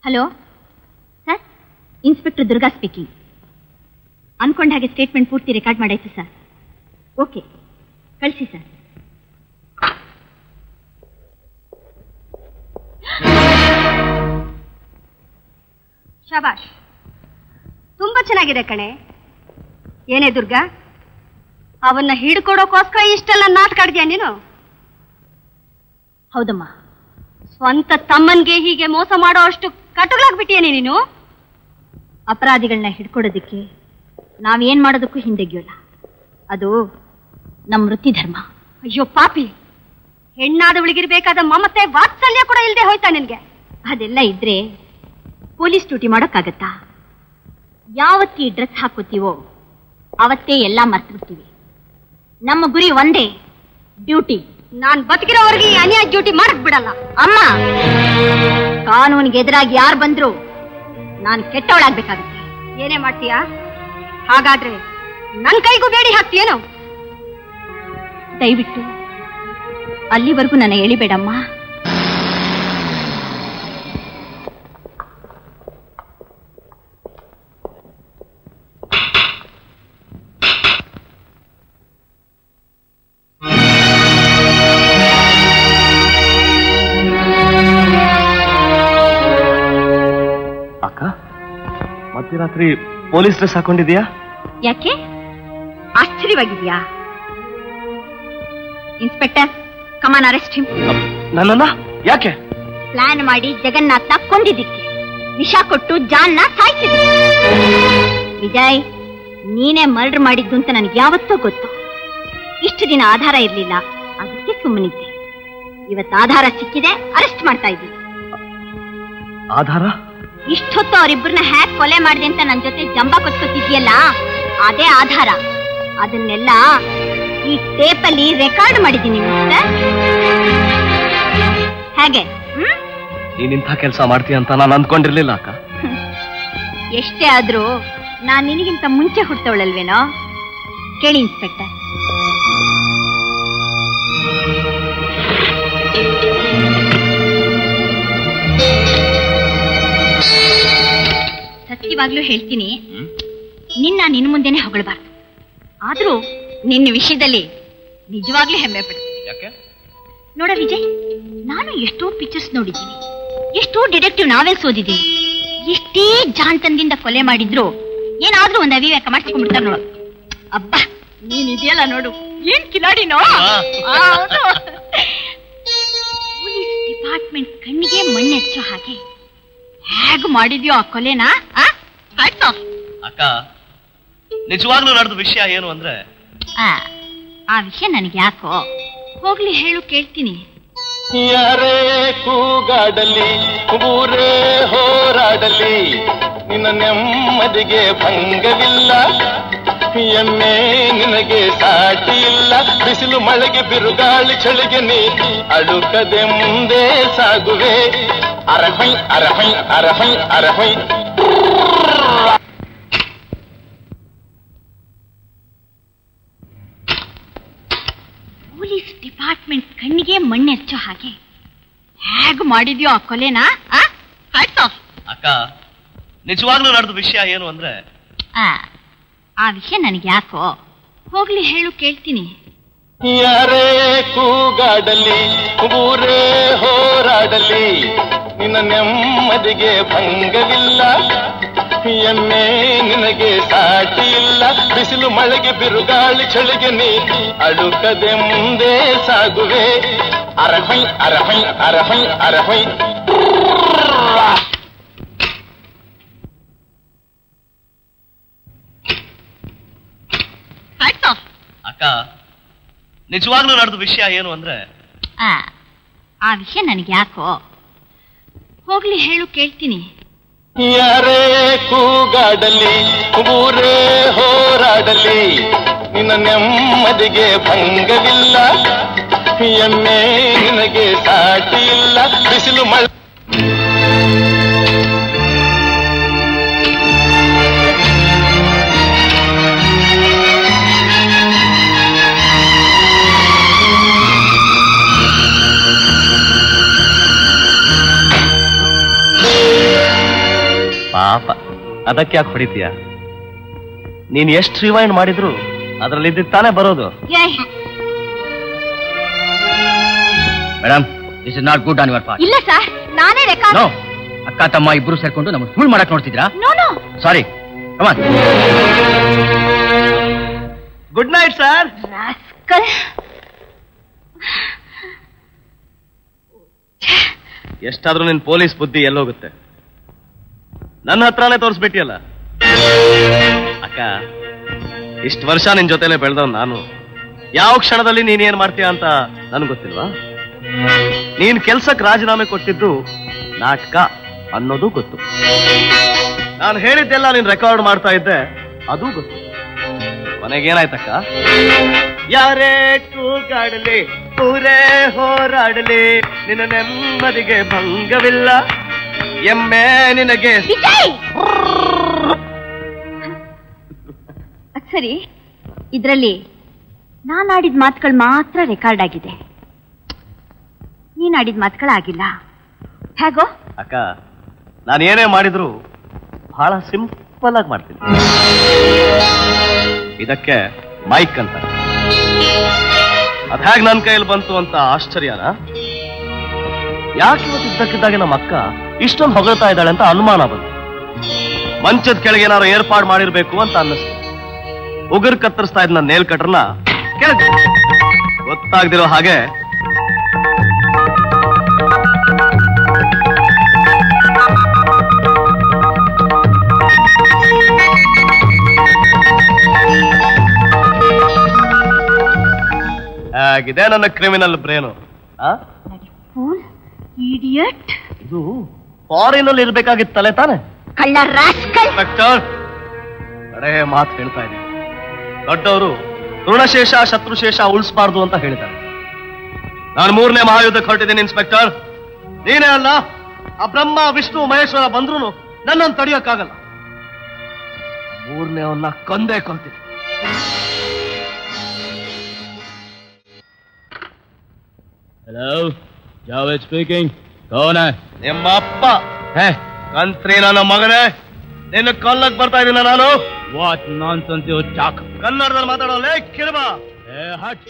Hello sir, inspector Durga speaking. ಅನ್ಕೊಂಡ ಹಾಗೆ statement ಪೂರ್ತಿ ರೆಕಾರ್ಡ್ ಮಾಡಾಯ್ತು ಸರ್. ಓಕೆ, ಕಳಿಸಿ ಸರ್. ಶಾಬಾಷ್, ತುಂಬಾ ಚೆನ್ನಾಗಿದೆ ಕಣೆ. ಏನೇ ದುರ್ಗಾ, ಅವನ್ನ ಹಿಡ್ಕೊಡೋಕೋಸ್ಕರ ಇಷ್ಟೆಲ್ಲ ನಾಟಕ ಆಡ್ತೀಯ ನೀನು? ಹೌದಮ್ಮ. ಸ್ವಂತ ತಮ್ಮನ್ಗೆ ಹೀಗೆ ಮೋಸ ಮಾಡೋ ಅಷ್ಟು ಕಟುಗಳಾಗ್ಬಿಟ್ಟಿಯೇನೆ ನೀನು? ಅಪರಾಧಿಗಳನ್ನ ಹಿಡ್ಕೊಡೋದಕ್ಕೆ ನಾವೇನ್ ಮಾಡೋದಕ್ಕೂ ಹಿಂದೆಗೆಯೋಲ್ಲ. ಅದು ನಮ್ಮ ವೃತ್ತಿ ಧರ್ಮ. ಅಯ್ಯೋ ಪಾಪಿ, ಹೆಣ್ಣಾದವಳಿಗಿರ್ಬೇಕಾದ ಮಮತೆ ವಾತ್ಸಲ್ಯ ಕೂಡ ಇಲ್ಲದೆ ಹೋಯ್ತಾ ನಿನ್ಗೆ? ಅದೆಲ್ಲ ಇದ್ರೆ ಪೊಲೀಸ್ ಡ್ಯೂಟಿ ಮಾಡೋಕ್ಕಾಗತ್ತಾ? ಯಾವತ್ತಿ ಡ್ರೆಸ್ ಹಾಕೋತೀವೋ ಅವತ್ತೇ ಎಲ್ಲ ಮರ್ತಿರ್ತೀವಿ. ನಮ್ಮ ಗುರಿ ಒಂದೇ, ಡ್ಯೂಟಿ. ನಾನ್ ಬದುಕಿರೋವರೆಗೆ ಅನ್ಯಾಯ ಡ್ಯೂಟಿ ಮಾಡಕ್ ಬಿಡಲ್ಲ. ಅಮ್ಮ, ಕಾನೂನಿಗೆ ಎದುರಾಗಿ ಯಾರು ಬಂದ್ರು ನಾನು ಕೆಟ್ಟವಳಾಗ್ಬೇಕಾಗುತ್ತೆ. ಏನೇ ಮಾಡ್ತೀಯಾ? ಹಾಗಾದ್ರೆ ನನ್ ಕೈಗೂ ಬೇಡಿ ಹಾಕ್ತೀಯೇನು? ದಯವಿಟ್ಟು ಅಲ್ಲಿವರೆಗೂ ನನ್ನ ಎಳಿಬೇಡಮ್ಮ. ಅಕ್ಕ, ಮಧ್ಯರಾತ್ರಿ ಪೊಲೀಸ್ ಡ್ರೆಸ್ ಹಾಕೊಂಡಿದ್ಯಾ? ಯಾಕೆ ಆಶ್ಚರ್ಯವಾಗಿದ್ಯಾ? Inspector, come on, arrest him. ನನ್ನನ್ನ ಯಾಕೆ? ಪ್ಲಾನ್ ಮಾಡಿ ಜಗನ್ನಾಥ್ನ ಕೊಂದಿದ್ದಕ್ಕೆ, ವಿಷ ಕೊಟ್ಟು ಜಾನ್ನ ಸಾಯಿಸಿದ್ದೆ. ವಿಜಯ್, ನೀನೇ ಮರ್ಡರ್ ಮಾಡಿದ್ದು ಅಂತ ನನಗೆ ಯಾವತ್ತೂ ಗೊತ್ತು. ಇಷ್ಟು ದಿನ ಆಧಾರ ಇರ್ಲಿಲ್ಲ, ಅದಕ್ಕೆ ಸುಮ್ಮನಿದ್ದೆ. ಇವತ್ತು ಆಧಾರ ಸಿಕ್ಕಿದೆ, ಅರೆಸ್ಟ್ ಮಾಡ್ತಾ ಇದ್ದೀನಿ. ಆಧಾರ? ಇಷ್ಟೊತ್ತು ಅವರಿಬ್ಬರನ್ನ ಹ್ಯಾಕ್ ಕೊಲೆ ಮಾಡಿದೆ ಅಂತ ನನ್ನ ಜೊತೆ ಜಂಬ ಕೊಚ್ಕೊತಿದ್ಯಲ್ಲ, ಅದೇ ಆಧಾರ. ಅದನ್ನೆಲ್ಲ ಈ ಟೇಪಲ್ಲಿ ರೆಕಾರ್ಡ್ ಮಾಡಿದ್ದೀನಿ ಮಿಸ್ಟರ್. ಹೇಗೆ? ನೀನಿಂಥ ಕೆಲಸ ಮಾಡ್ತೀಯ ಅಂತ ನಾನು ಅಂದ್ಕೊಂಡಿರ್ಲಿಲ್ಲ ಅಕ್ಕ. ಎಷ್ಟೇ ಆದ್ರೂ ನಾನ್ ನಿನಗಿಂತ ಮುಂಚೆ ಹುಟ್ಟವಳಲ್ವೇನೋ? ಕೇಳಿ ಇನ್ಸ್ಪೆಕ್ಟರ್. ಸತ್ಯವಾಗ್ಲೂ ಹೇಳ್ತೀನಿ, ನಿನ್ನ ಮುಂದೆನೆ ಹೊಗಳಬಾರ್ದು. ಆದ್ರೂ ನಿನ್ನ ವಿಷಯದಲ್ಲಿ ನಿಜವಾಗ್ಲೂ ಹೆಮ್ಮೆ ಪಡ್ತೀನಿ. ನೋಡ ವಿಜಯ್, ನಾನು ಎಷ್ಟೋ ಪಿಕ್ಚರ್ಸ್ ನೋಡಿದ್ದೀನಿ, ಎಷ್ಟೋ ಡಿಟೆಕ್ಟಿವ್ ನಾವೆಲ್ಸ್ ಓದಿದ್ದೀನಿ. ಎಷ್ಟೇ ಜಾಣ್ತನದಿಂದ ಕೊಲೆ ಮಾಡಿದ್ರು ಏನಾದ್ರೂ ಒಂದು ಅವಿವೇಕ ಮಾಡಿಸ್ಕೊಂಡ್ಬಿಡ್ತಾರೆ ನೋಡು. ಅಬ್ಬಾ, ನೀನ್ ಇದೆಯಲ್ಲ ನೋಡು, ಏನ್ ಕಿಲಾಡಿನೋ. ಪೊಲೀಸ್ ಡಿಪಾರ್ಟ್ಮೆಂಟ್ ಕಣ್ಣಿಗೆ ಮಣ್ಣೆಚ್ಚೋ ಹಾಗೆ ಹೇಗೆ ಮಾಡಿದ್ಯೋ ಆ ಕೊಲೆನಾ? ಆಯ್ತು ಅಕ್ಕ, ನಿಜವಾಗ್ಲೂ ನಡೆದ ವಿಷಯ ಏನು ಅಂದ್ರೆ, ಆ ವಿಷಯ ನನಗೆ ಯಾಕೋ, ಹೋಗ್ಲಿ ಹೇಳು, ಕೇಳ್ತೀನಿ. ಯಾರೇ ಕೂಗಾಡಲಿ, ಊರೇ ಹೋರಾಡಲಿ, ನಿನ್ನ ನೆಮ್ಮದಿಗೆ ಭಂಗವಿಲ್ಲ. ಎಮ್ಮೆ ನಿನಗೆ ಸಾಟಿ ಇಲ್ಲ. ಬಿಸಿಲು ಮಳೆಗೆ ಬಿರುಗಾಳಿ ಚಳಿಗೆ ನೀ ಅಳುಕದೆ ಮುಂದೆ ಸಾಗುವೆ. ಅರಹೈ ಅರಹೈ ಅರಹೈ ಅರಹೈ. ಪೊಲೀಸ್ ಡಿಪಾರ್ಟ್ಮೆಂಟ್ ಕಣ್ಣಿಗೆ ಮಣ್ಣೆಚ್ಚೋ ಹಾಗೆ ಹೇಗೆ ಮಾಡಿದ್ಯೋ ಆ ಕೊಲೆನಾ? ಆಯ್ತು ಅಕ್ಕ, ನಿಜವಾಗ್ಲೂ ನಡೆದ ವಿಷಯ ಏನು ಅಂದ್ರೆ, ಆ ವಿಷಯ ನನಗೆ ಯಾಕೋ, ಹೋಗ್ಲಿ ಹೇಳು, ಕೇಳ್ತೀನಿ. ಯಾರೇ ಕೂಗಾಡಲಿ, ಊರೇ ಹೋರಾಡಲಿ, ನಿನ್ನ ನೆಮ್ಮದಿಗೆ ಭಂಗವಿಲ್ಲ. ಎಮ್ಮೆ ನಿನಗೆ ಸಾಟಿ ಇಲ್ಲ. ಬಿಸಿಲು ಮಳೆಗೆ ಬಿರುಗಾಳಿ ಚಳಿಗೆ ನೀ ಅಳುಕದೆ ಮುಂದೆ ಸಾಗುವೆ. ಅರಹೈ ಅರಹೈ ಅರಹೈ ಅರಹೈ. ಆಯ್ತು ಅಕ್ಕ, ನಿಜವಾಗ್ಲೂ ನಡೆದ ವಿಷಯ ಏನು ಅಂದ್ರೆ, ಆ ವಿಷಯ ನನಗೆ ಯಾಕೋ, ಹೋಗ್ಲಿ ಹೇಳು, ಕೇಳ್ತೀನಿ. ಯಾರೇ ಕೂಗಾಡಲಿ, ಊರೇ ಹೋರಾಡಲಿ, ನಿನ್ನ ನೆಮ್ಮದಿಗೆ ಭಂಗವಿಲ್ಲ. ಎಮ್ಮೆ ನಿನಗೆ ಸಾಟಿ ಇಲ್ಲ. ಬಿಸಿಲು ಮಳೆ ಪಾಪ, ಅದಕ್ಕೆ ಯಾಕೆ ಹೊಡಿತೀಯ? ನೀನ್ ಎಷ್ಟು ರಿವೈಂಡ್ ಮಾಡಿದ್ರು ಅದ್ರಲ್ಲಿ ಇದ್ದಿದ್ದು ತಾನೇ ಬರೋದು. Madam, this is not good on your part. ಇಲ್ಲ ಸರ್, ನಾನೇ ರೆಕಾರ್ಡ್. ನೋ, ಅಕ್ಕ ತಮ್ಮ ಇಬ್ರು ಸೇರ್ಕೊಂಡು ನಮಗೆ ಫುಲ್ ಮಾಡಕ್ ನೋಡ್ತಿದ್ರಾ? No no, sorry. Come on. Good night sir. Rascal. ಎಷ್ಟಾದ್ರೂ ನಿನ್ ಪೊಲೀಸ್ ಬುದ್ಧಿ ಎಲ್ಲೋಗುತ್ತೆ? ನನ್ನ ಹತ್ರನೇ ತೋರಿಸ್ಬಿಟ್ಟಿಯಲ್ಲ. ಅಕ್ಕ, ಇಷ್ಟು ವರ್ಷ ನಿನ್ ಜೊತೆಲೆ ಬೆಳೆದವ್ ನಾನು. ಯಾವ ಕ್ಷಣದಲ್ಲಿ ನೀನ್ ಏನ್ ಮಾಡ್ತೀಯ ಅಂತ ನನ್ಗೆ ಗೊತ್ತಿಲ್ವಾ? ನೀನ್ ಕೆಲ್ಸಕ್ಕೆ ರಾಜೀನಾಮೆ ಕೊಟ್ಟಿದ್ದು ನಾಟಕ ಅನ್ನೋದು ಗೊತ್ತು. ನಾನು ಹೇಳಿದ್ದೆಲ್ಲ ನೀನ್ ರೆಕಾರ್ಡ್ ಮಾಡ್ತಾ ಇದ್ದೆ, ಅದು ಗೊತ್ತು. ಕೊನೆಗೇನಾಯ್ತಕ್ಕ? ಯಾರೇ ಕೂಗಾಡಲಿ, ಊರೇ ಹೋರಾಡಲಿ, ನಿನ್ನ ನೆಮ್ಮದಿಗೆ ಭಂಗವಿಲ್ಲ, ಎಮ್ಮೆ ನಿನಗೆ. ಸರಿ, ಇದರಲ್ಲಿ ನಾನು ಆಡಿದ ಮಾತುಗಳು ಮಾತ್ರ ರೆಕಾರ್ಡ್ ಆಗಿದೆ, ನೀನ್ ಆಡಿದ ಮಾತುಗಳಾಗಿಲ್ಲ. ಹೇಗೋ? ಅಕ್ಕ, ನಾನು ಏನೇ ಮಾಡಿದ್ರು ಬಹಳ ಸಿಂಪಲ್ ಆಗಿ ಮಾಡ್ತೀನಿ. ಇದಕ್ಕೆ ಮೈಕ್ ಅಂತ. ಅದ್ ಹೇಗ್ ನನ್ನ ಕೈಯಲ್ಲಿ ಬಂತು ಅಂತ ಆಶ್ಚರ್ಯನ? ಯಾಕೆ ಇವತ್ತಿದ್ದಕ್ಕಿದ್ದಾಗೆ ನಮ್ಮ ಅಕ್ಕ ಇಷ್ಟೊಂದು ಹೊಗಳ್ತಾ ಇದ್ದಾಳೆ ಅಂತ ಅನುಮಾನ ಬಂತು. ಮಂಚದ ಕೆಳಗೆ ಏನಾದ್ರು ಏರ್ಪಾಡು ಮಾಡಿರ್ಬೇಕು ಅಂತ ಅನ್ನಿಸ್ತು. ಉಗುರು ಕತ್ತರಿಸ್ತಾ ಇದ್ದ ನೇಲ್ ಕಟ್ರನ್ನ ಕೆಳಗೆ ಗೊತ್ತಾಗ್ದಿರೋ ಹಾಗೆ ಆಗಿದೆ ನನ್ನ ಕ್ರಿಮಿನಲ್ ಬ್ರೇನು. ಇಡಿಯಟ್. ಇದು ಫಾರಿನ್ ಅಲ್ಲಿ ಇರ್ಬೇಕಾಗಿತ್ತಲೆ ತಾನೆ? ಕಳ್ಳ ರಾಸ್ಕಲ್. ಕಡೆ ಮಾತು ಹೇಳ್ತಾ ಇದ್ದೀನಿ. ದೊಡ್ಡವರು ಋಣಶೇಷ ಶತ್ರುಶೇಷ ಉಳಿಸಬಾರ್ದು ಅಂತ ಹೇಳಿದ್ದಾರೆ. ನಾನು 3ನೇ ಮಹಾಯುದ್ಧಕ್ಕೆ ಹೊರಟಿದ್ದೀನಿ ಇನ್ಸ್ಪೆಕ್ಟರ್. ನೀನೇ ಅಲ್ಲ, ಆ ಬ್ರಹ್ಮ ವಿಷ್ಣು ಮಹೇಶ್ವರ ಬಂದ್ರು ನನ್ನನ್ನು ತಡೆಯೋಕ್ಕಾಗಲ್ಲ. 3ನೇವನ್ನ ಕೊಂದೇ ಕೊಲ್ತೀನಿ. Hello, Javed speaking. कौन है? ನಿಮ್ಮ ಅಪ್ಪ ಕಂತ್ರಿ ನನ್ನ ಮಗನೇ. ನಿನ್ನ ಕೊಲ್ಲಕ್ ಬರ್ತಾ ಇದ್ದೀನಿ ನಾನು. What nonsense you talk. ಕನ್ನಡದಲ್ಲಿ ಮಾತಾಡೋಲ್ಲ ಕಿರ್ಬಾ. ಹಟ್.